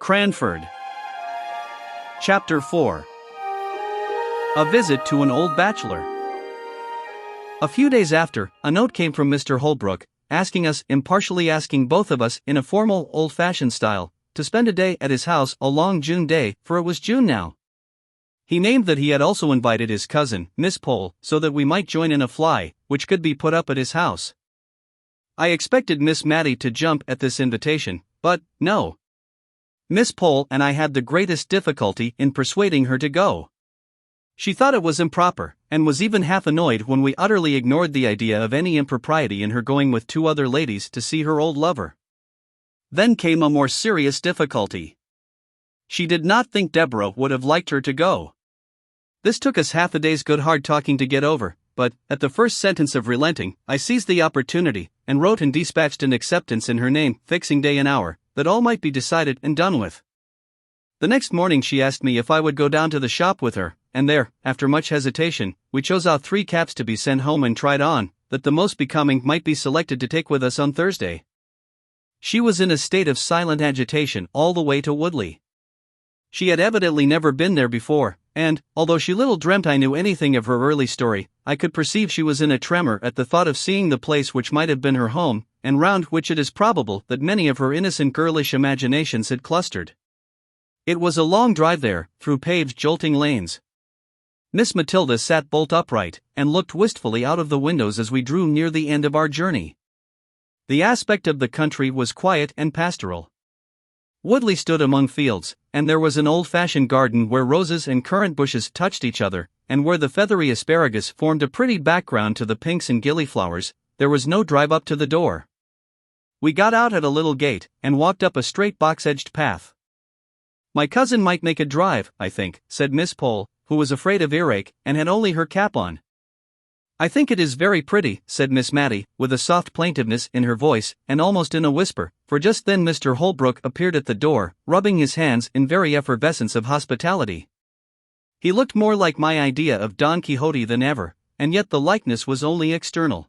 Cranford. Chapter 4. A visit to an old bachelor. A few days after, a note came from Mr. Holbrook, impartially asking both of us in a formal, old-fashioned style, to spend a day at his house, a long June day, for it was June now. He named that he had also invited his cousin, Miss Pole, so that we might join in a fly, which could be put up at his house. I expected Miss Matty to jump at this invitation, but, no. Miss Pole and I had the greatest difficulty in persuading her to go. She thought it was improper, and was even half annoyed when we utterly ignored the idea of any impropriety in her going with two other ladies to see her old lover. Then came a more serious difficulty. She did not think Deborah would have liked her to go. This took us half a day's good hard talking to get over, but, at the first sentence of relenting, I seized the opportunity, and wrote and dispatched an acceptance in her name, fixing day and hour, that all might be decided and done with. The next morning she asked me if I would go down to the shop with her, and there, after much hesitation, we chose out 3 caps to be sent home and tried on, that the most becoming might be selected to take with us on Thursday. She was in a state of silent agitation all the way to Woodley. She had evidently never been there before, and, although she little dreamt I knew anything of her early story, I could perceive she was in a tremor at the thought of seeing the place which might have been her home, and round which it is probable that many of her innocent girlish imaginations had clustered. It was a long drive there, through paved jolting lanes. Miss Matilda sat bolt upright, and looked wistfully out of the windows as we drew near the end of our journey. The aspect of the country was quiet and pastoral. Woodley stood among fields, and there was an old-fashioned garden where roses and currant bushes touched each other, and where the feathery asparagus formed a pretty background to the pinks and gillyflowers. There was no drive up to the door. We got out at a little gate, and walked up a straight box-edged path. "My cousin might make a drive, I think," said Miss Pole, who was afraid of earache, and had only her cap on. "I think it is very pretty," said Miss Matty, with a soft plaintiveness in her voice, and almost in a whisper, for just then Mr. Holbrook appeared at the door, rubbing his hands in very effervescence of hospitality. He looked more like my idea of Don Quixote than ever, and yet the likeness was only external.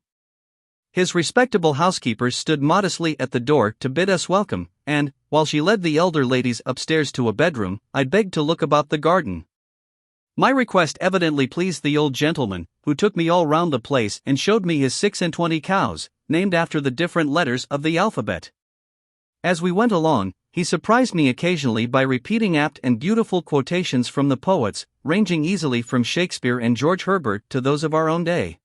His respectable housekeeper stood modestly at the door to bid us welcome, and, while she led the elder ladies upstairs to a bedroom, I begged to look about the garden. My request evidently pleased the old gentleman, who took me all round the place and showed me his 26 cows, named after the different letters of the alphabet. As we went along, he surprised me occasionally by repeating apt and beautiful quotations from the poets, ranging easily from Shakespeare and George Herbert to those of our own day.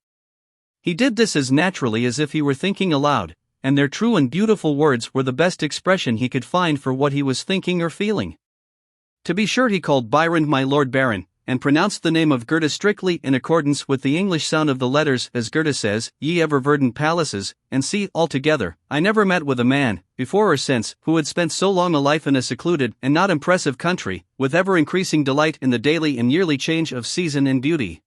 He did this as naturally as if he were thinking aloud, and their true and beautiful words were the best expression he could find for what he was thinking or feeling. To be sure, he called Byron my Lord Baron, and pronounced the name of Goethe strictly in accordance with the English sound of the letters, as Goethe says, "Ye ever verdant palaces," and see, altogether, I never met with a man, before or since, who had spent so long a life in a secluded and not impressive country, with ever-increasing delight in the daily and yearly change of season and beauty.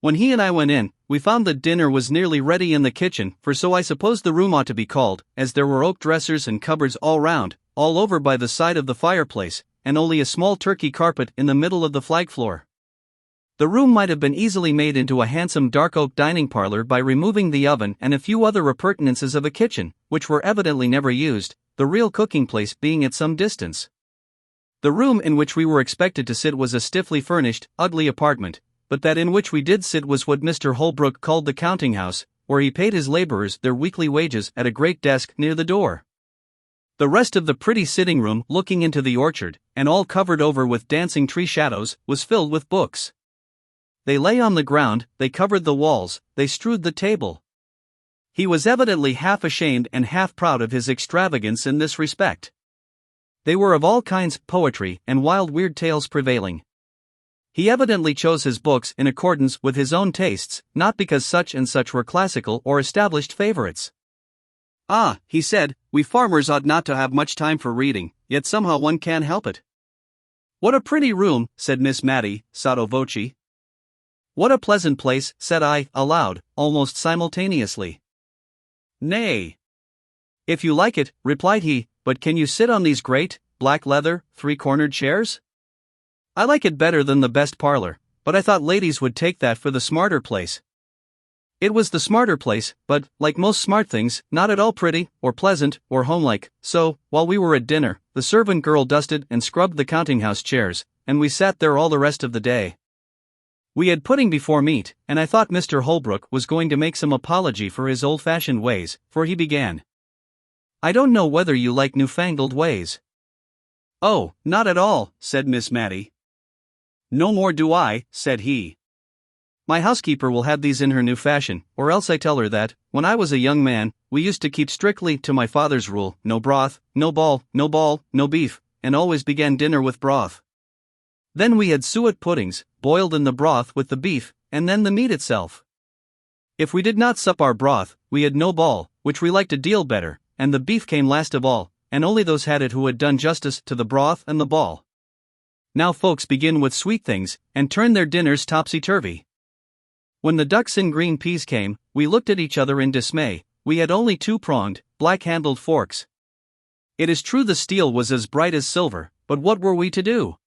When he and I went in, we found that dinner was nearly ready in the kitchen, for so I suppose the room ought to be called, as there were oak dressers and cupboards all round, all over by the side of the fireplace, and only a small Turkey carpet in the middle of the flag floor. The room might have been easily made into a handsome dark oak dining parlor by removing the oven and a few other appurtenances of a kitchen, which were evidently never used, the real cooking place being at some distance. The room in which we were expected to sit was a stiffly furnished, ugly apartment, but that in which we did sit was what Mr. Holbrook called the counting house, where he paid his laborers their weekly wages at a great desk near the door. The rest of the pretty sitting room, looking into the orchard, and all covered over with dancing tree shadows, was filled with books. They lay on the ground, they covered the walls, they strewed the table. He was evidently half ashamed and half proud of his extravagance in this respect. They were of all kinds, poetry and wild weird tales prevailing. He evidently chose his books in accordance with his own tastes, not because such and such were classical or established favorites. "Ah," he said, "we farmers ought not to have much time for reading, yet somehow one can't help it." "What a pretty room," said Miss Matty, sotto voce. "What a pleasant place," said I, aloud, almost simultaneously. "Nay. If you like it," replied he, "but can you sit on these great, black leather, 3-cornered chairs? I like it better than the best parlor, but I thought ladies would take that for the smarter place." It was the smarter place, but, like most smart things, not at all pretty, or pleasant, or homelike, so, while we were at dinner, the servant girl dusted and scrubbed the counting-house chairs, and we sat there all the rest of the day. We had pudding before meat, and I thought Mr. Holbrook was going to make some apology for his old-fashioned ways, for he began. "I don't know whether you like newfangled ways." "Oh, not at all," said Miss Matty. "No more do I," said he. "My housekeeper will have these in her new fashion, or else I tell her that, when I was a young man, we used to keep strictly to my father's rule, no broth, no ball, no beef, and always began dinner with broth. Then we had suet puddings, boiled in the broth with the beef, and then the meat itself. If we did not sup our broth, we had no ball, which we liked a deal better, and the beef came last of all, and only those had it who had done justice to the broth and the ball. Now folks begin with sweet things, and turn their dinners topsy-turvy. When the ducks and green peas came, we looked at each other in dismay. We had only two-pronged, black-handled forks. It is true the steel was as bright as silver, but what were we to do?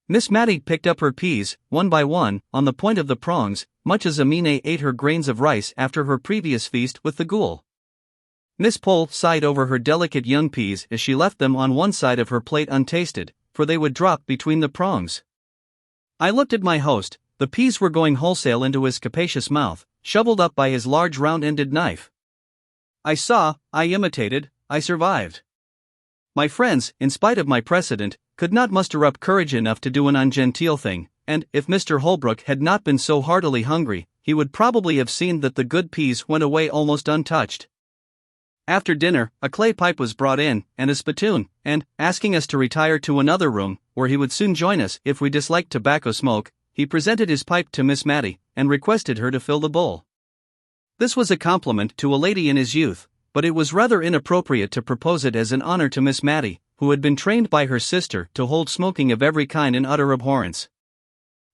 Miss Matty picked up her peas, one by one, on the point of the prongs, much as Amina ate her grains of rice after her previous feast with the ghoul. Miss Pole sighed over her delicate young peas as she left them on one side of her plate untasted, for they would drop between the prongs. I looked at my host. The peas were going wholesale into his capacious mouth, shoveled up by his large round-ended knife. I saw, I imitated, I survived. My friends, in spite of my precedent, could not muster up courage enough to do an ungenteel thing, and, if Mr. Holbrook had not been so heartily hungry, he would probably have seen that the good peas went away almost untouched. After dinner, a clay pipe was brought in, and a spittoon, and, asking us to retire to another room, where he would soon join us if we disliked tobacco smoke, he presented his pipe to Miss Matty, and requested her to fill the bowl. This was a compliment to a lady in his youth, but it was rather inappropriate to propose it as an honor to Miss Matty, who had been trained by her sister to hold smoking of every kind in utter abhorrence.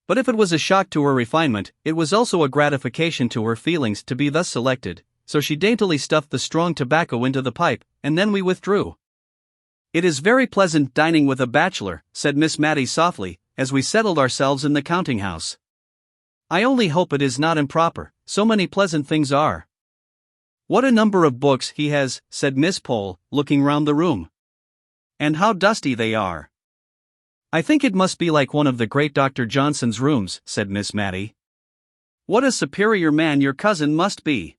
But if it was a shock to her refinement, it was also a gratification to her feelings to be thus selected, so she daintily stuffed the strong tobacco into the pipe, and then we withdrew. "It is very pleasant dining with a bachelor," said Miss Matty softly, as we settled ourselves in the counting-house. "I only hope it is not improper, so many pleasant things are." "What a number of books he has," said Miss Pole, looking round the room. "And how dusty they are." "I think it must be like one of the great Dr. Johnson's rooms," said Miss Matty. "What a superior man your cousin must be."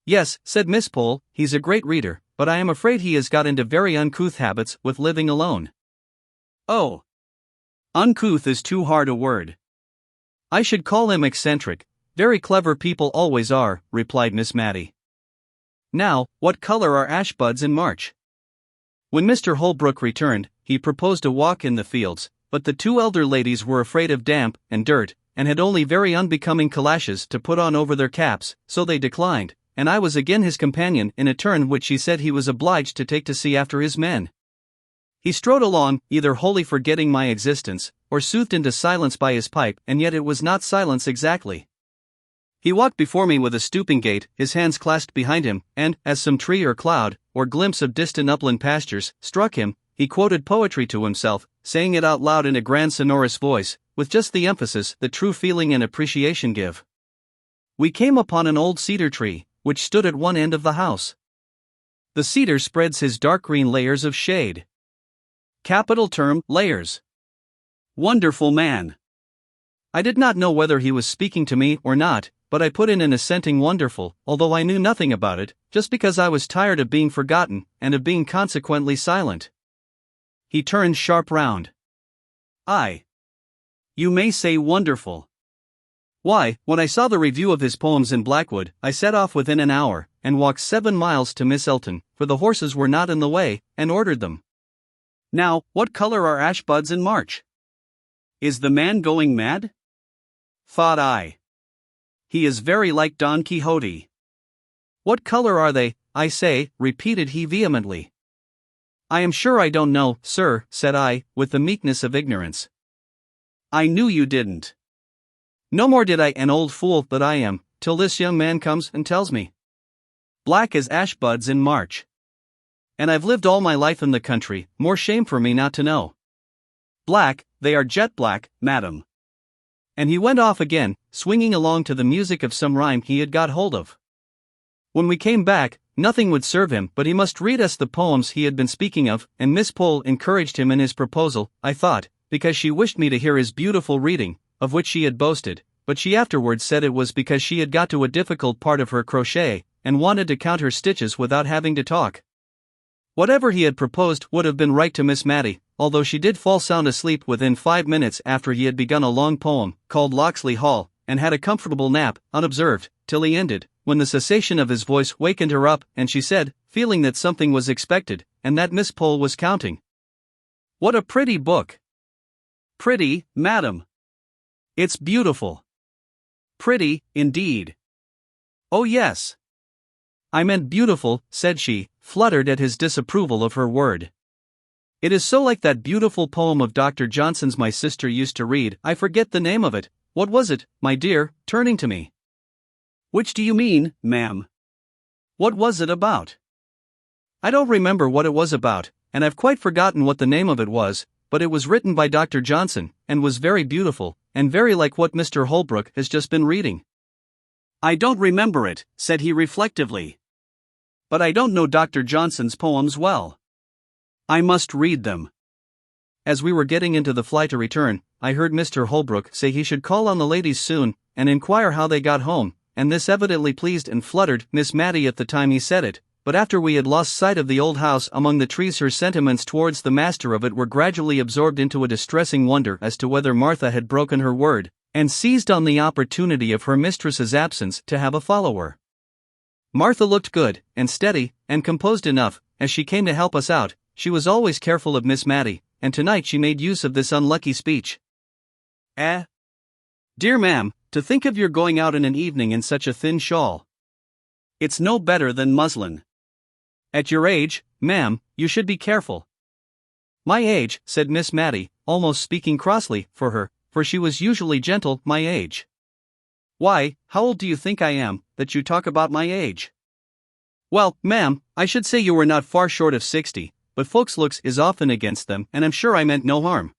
"Yes," said Miss Pole, "he's a great reader, but I am afraid he has got into very uncouth habits with living alone." "Oh! Uncouth is too hard a word. I should call him eccentric. Very clever people always are," replied Miss Matty. "Now, what color are ash buds in March?" When Mr. Holbrook returned, he proposed a walk in the fields, but the two elder ladies were afraid of damp and dirt, and had only very unbecoming calashes to put on over their caps, so they declined, and I was again his companion in a turn which he said he was obliged to take to see after his men. He strode along, either wholly forgetting my existence, or soothed into silence by his pipe, and yet it was not silence exactly. He walked before me with a stooping gait, his hands clasped behind him, and, as some tree or cloud, or glimpse of distant upland pastures, struck him, he quoted poetry to himself, saying it out loud in a grand sonorous voice, with just the emphasis that true feeling and appreciation give. We came upon an old cedar tree, which stood at one end of the house. The cedar spreads his dark green layers of shade. Capital term, layers. Wonderful man. I did not know whether he was speaking to me or not, but I put in an assenting wonderful, although I knew nothing about it, just because I was tired of being forgotten, and of being consequently silent. He turned sharp round. You may say wonderful. Why, when I saw the review of his poems in Blackwood, I set off within an hour, and walked 7 miles to Miss Elton, for the horses were not in the way, and ordered them. Now, what color are ash buds in March? Is the man going mad? Thought I. He is very like Don Quixote. What color are they, I say, repeated he vehemently. I am sure I don't know, sir, said I, with the meekness of ignorance. I knew you didn't. No more did I, an old fool that I am, till this young man comes and tells me. Black as ash buds in March. And I've lived all my life in the country, more shame for me not to know. Black, they are jet black, madam. And he went off again, swinging along to the music of some rhyme he had got hold of. When we came back, nothing would serve him but he must read us the poems he had been speaking of, and Miss Pole encouraged him in his proposal, I thought, because she wished me to hear his beautiful reading, of which she had boasted, but she afterwards said it was because she had got to a difficult part of her crochet, and wanted to count her stitches without having to talk. Whatever he had proposed would have been right to Miss Matty, although she did fall sound asleep within 5 minutes after he had begun a long poem, called Locksley Hall, and had a comfortable nap, unobserved, till he ended, when the cessation of his voice wakened her up, and she said, feeling that something was expected, and that Miss Pole was counting. "What a pretty book!" "Pretty, madam." "It's beautiful." "Pretty, indeed." "Oh yes." "I meant beautiful," said she, fluttered at his disapproval of her word. "It is so like that beautiful poem of Dr. Johnson's my sister used to read. I forget the name of it. What was it, my dear?" turning to me. "Which do you mean, ma'am? What was it about?" "I don't remember what it was about, and I've quite forgotten what the name of it was, but it was written by Dr. Johnson, and was very beautiful, and very like what Mr. Holbrook has just been reading." "I don't remember it," said he reflectively. "But I don't know Dr. Johnson's poems well. I must read them." As we were getting into the fly to return, I heard Mr. Holbrook say he should call on the ladies soon, and inquire how they got home, and this evidently pleased and fluttered Miss Matty at the time he said it, but after we had lost sight of the old house among the trees her sentiments towards the master of it were gradually absorbed into a distressing wonder as to whether Martha had broken her word, and seized on the opportunity of her mistress's absence to have a follower. Martha looked good, and steady, and composed enough, as she came to help us out. She was always careful of Miss Matty, and tonight she made use of this unlucky speech. Dear ma'am, to think of your going out in an evening in such a thin shawl. It's no better than muslin. At your age, ma'am, you should be careful." "My age," said Miss Matty, almost speaking crossly, for her, for she was usually gentle, "my age. Why, how old do you think I am, that you talk about my age?" "Well, ma'am, I should say you were not far short of 60, but folks' looks is often against them, and I'm sure I meant no harm."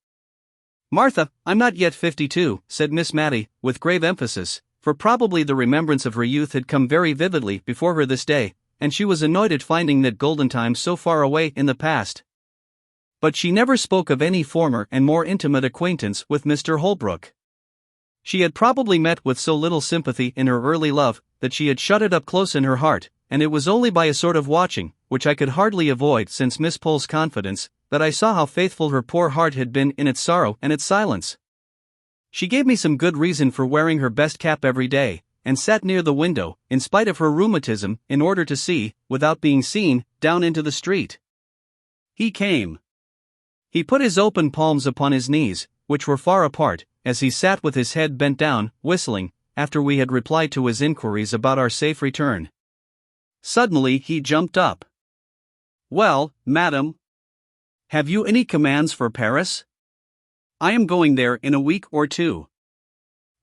"Martha, I'm not yet 52, said Miss Matty, with grave emphasis, for probably the remembrance of her youth had come very vividly before her this day, and she was annoyed at finding that golden time so far away in the past. But she never spoke of any former and more intimate acquaintance with Mr. Holbrook. She had probably met with so little sympathy in her early love, that she had shut it up close in her heart, and it was only by a sort of watching, which I could hardly avoid since Miss Pole's confidence, that I saw how faithful her poor heart had been in its sorrow and its silence. She gave me some good reason for wearing her best cap every day, and sat near the window, in spite of her rheumatism, in order to see, without being seen, down into the street. He came. He put his open palms upon his knees, which were far apart, as he sat with his head bent down, whistling, after we had replied to his inquiries about our safe return. Suddenly he jumped up. "Well, madam, have you any commands for Paris? I am going there in a week or two."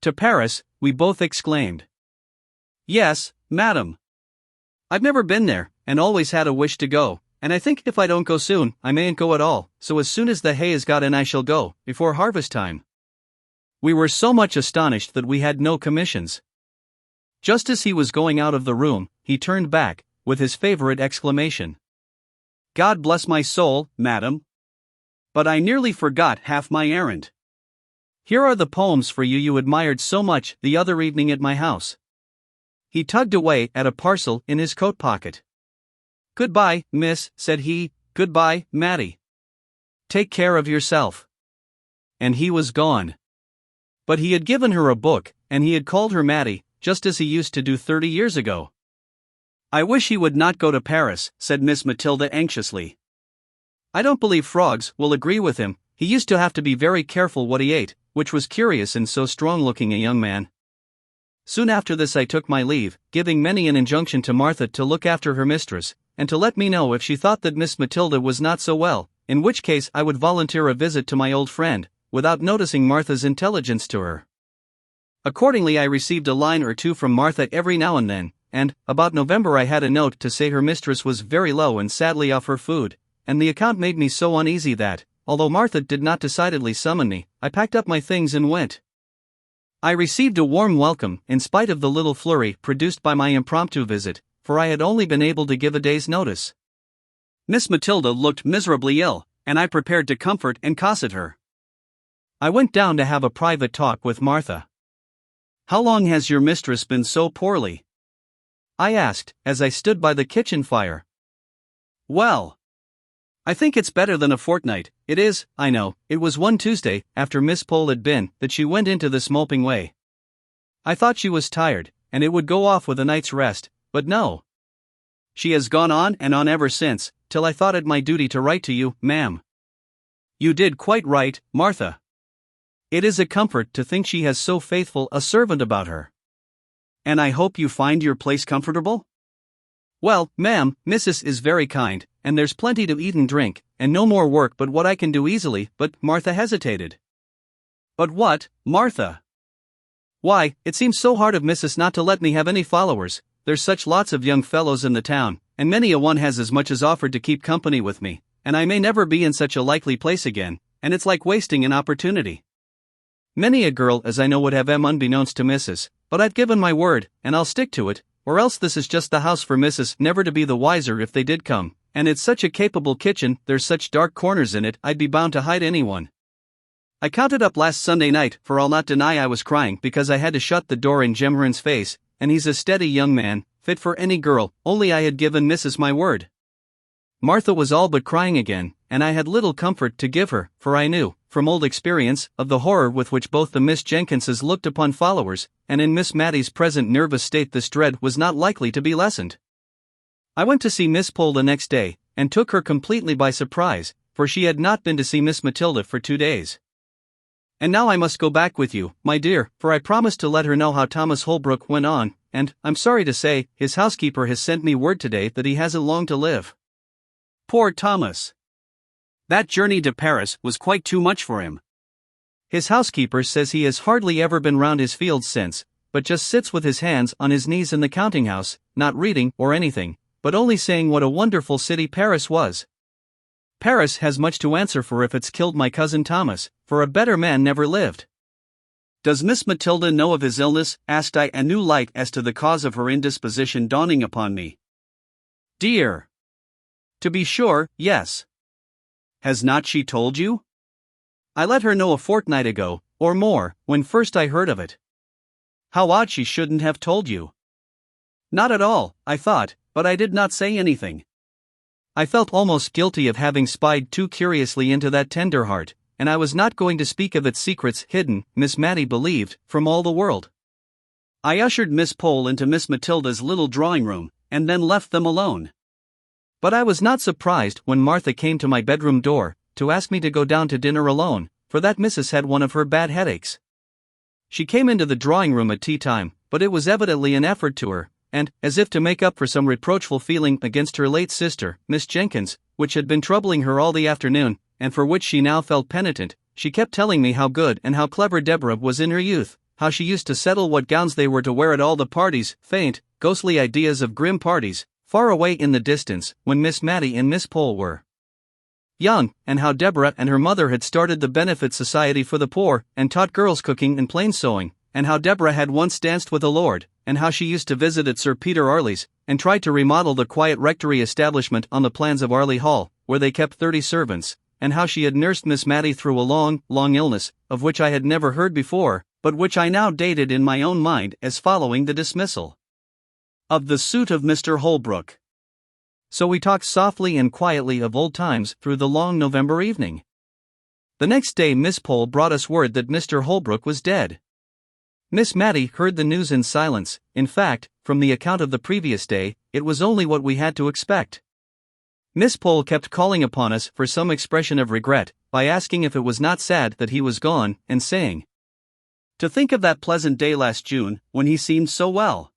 "To Paris?" we both exclaimed. "Yes, madam. I've never been there, and always had a wish to go, and I think if I don't go soon, I mayn't go at all, so as soon as the hay is got in I shall go, before harvest time." We were so much astonished that we had no commissions. Just as he was going out of the room, he turned back, with his favorite exclamation. "God bless my soul, madam! But I nearly forgot half my errand. Here are the poems for you admired so much the other evening at my house." He tugged away at a parcel in his coat pocket. "Goodbye, miss," said he. "Goodbye, Matty. Take care of yourself." And he was gone. But he had given her a book, and he had called her Matty, just as he used to do 30 years ago. "I wish he would not go to Paris," said Miss Matilda anxiously. "I don't believe frogs will agree with him. He used to have to be very careful what he ate, which was curious in so strong-looking a young man." Soon after this I took my leave, giving many an injunction to Martha to look after her mistress, and to let me know if she thought that Miss Matilda was not so well, in which case I would volunteer a visit to my old friend, without noticing Martha's intelligence to her. Accordingly I received a line or two from Martha every now and then, and, about November I had a note to say her mistress was very low and sadly off her food, and the account made me so uneasy that, although Martha did not decidedly summon me, I packed up my things and went. I received a warm welcome, in spite of the little flurry produced by my impromptu visit, for I had only been able to give a day's notice. Miss Matilda looked miserably ill, and I prepared to comfort and cosset her. I went down to have a private talk with Martha. "How long has your mistress been so poorly?" I asked, as I stood by the kitchen fire. "Well, I think it's better than a fortnight. It is, I know. It was one Tuesday, after Miss Pole had been, that she went into this moping way. I thought she was tired, and it would go off with a night's rest, but no. She has gone on and on ever since, till I thought it my duty to write to you, ma'am." "You did quite right, Martha. It is a comfort to think she has so faithful a servant about her. And I hope you find your place comfortable?" "Well, ma'am, Mrs. is very kind, and there's plenty to eat and drink, and no more work but what I can do easily." But Martha hesitated. "But what, Martha?" "Why, it seems so hard of Mrs. not to let me have any followers. There's such lots of young fellows in the town, and many a one has as much as offered to keep company with me, and I may never be in such a likely place again, and it's like wasting an opportunity. Many a girl as I know would have unbeknownst to Mrs., but I've given my word, and I'll stick to it, or else this is just the house for Mrs. never to be the wiser if they did come, and it's such a capable kitchen, there's such dark corners in it, I'd be bound to hide anyone. I counted up last Sunday night, for I'll not deny I was crying because I had to shut the door in Jemrin's face, and he's a steady young man, fit for any girl, only I had given Mrs. my word." Martha was all but crying again, and I had little comfort to give her, for I knew, from old experience, of the horror with which both the Miss Jenkinses looked upon followers, and in Miss Matty's present nervous state this dread was not likely to be lessened. I went to see Miss Pole the next day, and took her completely by surprise, for she had not been to see Miss Matilda for 2 days. "And now I must go back with you, my dear, for I promised to let her know how Thomas Holbrook went on, and, I'm sorry to say, his housekeeper has sent me word today that he hasn't long to live. Poor Thomas! That journey to Paris was quite too much for him. His housekeeper says he has hardly ever been round his fields since, but just sits with his hands on his knees in the counting-house, not reading or anything, but only saying what a wonderful city Paris was. Paris has much to answer for if it's killed my cousin Thomas, for a better man never lived." "Does Miss Matilda know of his illness?" asked I, a new light as to the cause of her indisposition dawning upon me. "Dear! To be sure, yes. Has not she told you?" "I let her know a fortnight ago, or more, when first I heard of it." "How odd she shouldn't have told you." "Not at all, I thought, but I did not say anything. I felt almost guilty of having spied too curiously into that tender heart, and I was not going to speak of its secrets hidden, Miss Matty believed, from all the world." I ushered Miss Pole into Miss Matilda's little drawing-room, and then left them alone. But I was not surprised when Martha came to my bedroom door, to ask me to go down to dinner alone, for that Mrs. had one of her bad headaches. She came into the drawing-room at tea-time, but it was evidently an effort to her, and, as if to make up for some reproachful feeling against her late sister, Miss Jenkyns, which had been troubling her all the afternoon, and for which she now felt penitent, she kept telling me how good and how clever Deborah was in her youth, how she used to settle what gowns they were to wear at all the parties, faint, ghostly ideas of grim parties, far away in the distance, when Miss Matty and Miss Pole were young, and how Deborah and her mother had started the Benefit Society for the Poor, and taught girls cooking and plain sewing, and how Deborah had once danced with a lord, and how she used to visit at Sir Peter Arley's, and tried to remodel the quiet rectory establishment on the plans of Arley Hall, where they kept 30 servants, and how she had nursed Miss Matty through a long, long illness, of which I had never heard before, but which I now dated in my own mind as following the dismissal of the suit of Mr. Holbrook. So we talked softly and quietly of old times through the long November evening. The next day Miss Pole brought us word that Mr. Holbrook was dead. Miss Matty heard the news in silence. In fact, from the account of the previous day, it was only what we had to expect. Miss Pole kept calling upon us for some expression of regret, by asking if it was not sad that he was gone, and saying, "To think of that pleasant day last June, when he seemed so well.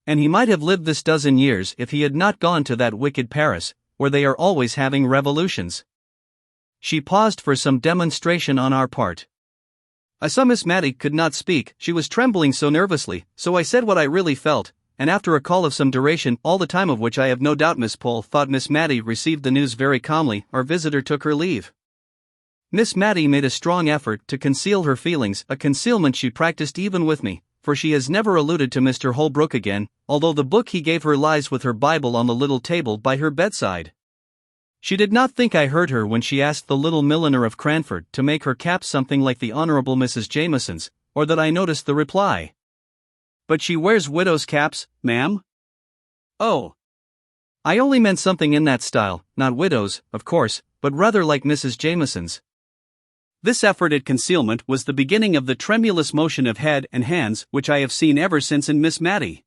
And he might have lived this dozen years if he had not gone to that wicked Paris, where they are always having revolutions." She paused for some demonstration on our part. I saw Miss Matty could not speak, she was trembling so nervously, so I said what I really felt, and after a call of some duration, all the time of which I have no doubt Miss Pole thought Miss Matty received the news very calmly, our visitor took her leave. Miss Matty made a strong effort to conceal her feelings, a concealment she practiced even with me, for she has never alluded to Mr. Holbrook again, although the book he gave her lies with her Bible on the little table by her bedside. She did not think I heard her when she asked the little milliner of Cranford to make her cap something like the Honourable Mrs. Jameson's, or that I noticed the reply. "But she wears widow's caps, ma'am?" "Oh. I only meant something in that style, not widows, of course, but rather like Mrs. Jameson's." This effort at concealment was the beginning of the tremulous motion of head and hands which I have seen ever since in Miss Matty.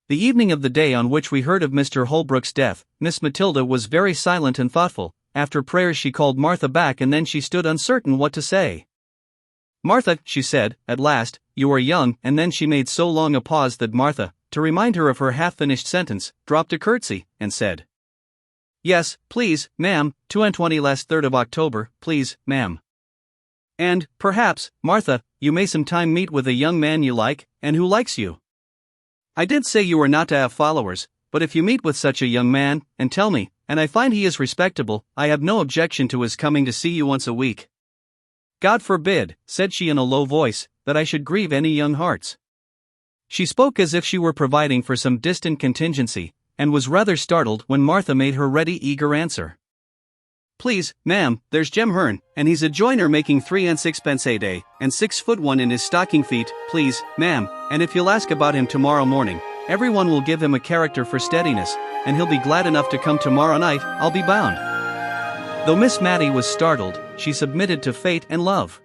The evening of the day on which we heard of Mr. Holbrook's death, Miss Matilda was very silent and thoughtful. After prayers she called Martha back and then she stood uncertain what to say. "Martha," she said, at last, "you are young," and then she made so long a pause that Martha, to remind her of her half-finished sentence, dropped a curtsy, and said, "Yes, please, ma'am, 22 last 3rd of October, please, ma'am. And, perhaps, Martha, you may some time meet with a young man you like, and who likes you. I did say you were not to have followers, but if you meet with such a young man, and tell me, and I find he is respectable, I have no objection to his coming to see you once a week. God forbid," said she in a low voice, "that I should grieve any young hearts." She spoke as if she were providing for some distant contingency, and was rather startled when Martha made her ready, eager answer. "Please, ma'am, there's Jem Hearn, and he's a joiner making 3 and 6 a day, and 6'1" in his stocking feet, please, ma'am, and if you'll ask about him tomorrow morning, everyone will give him a character for steadiness, and he'll be glad enough to come tomorrow night, I'll be bound." Though Miss Matty was startled, she submitted to fate and love.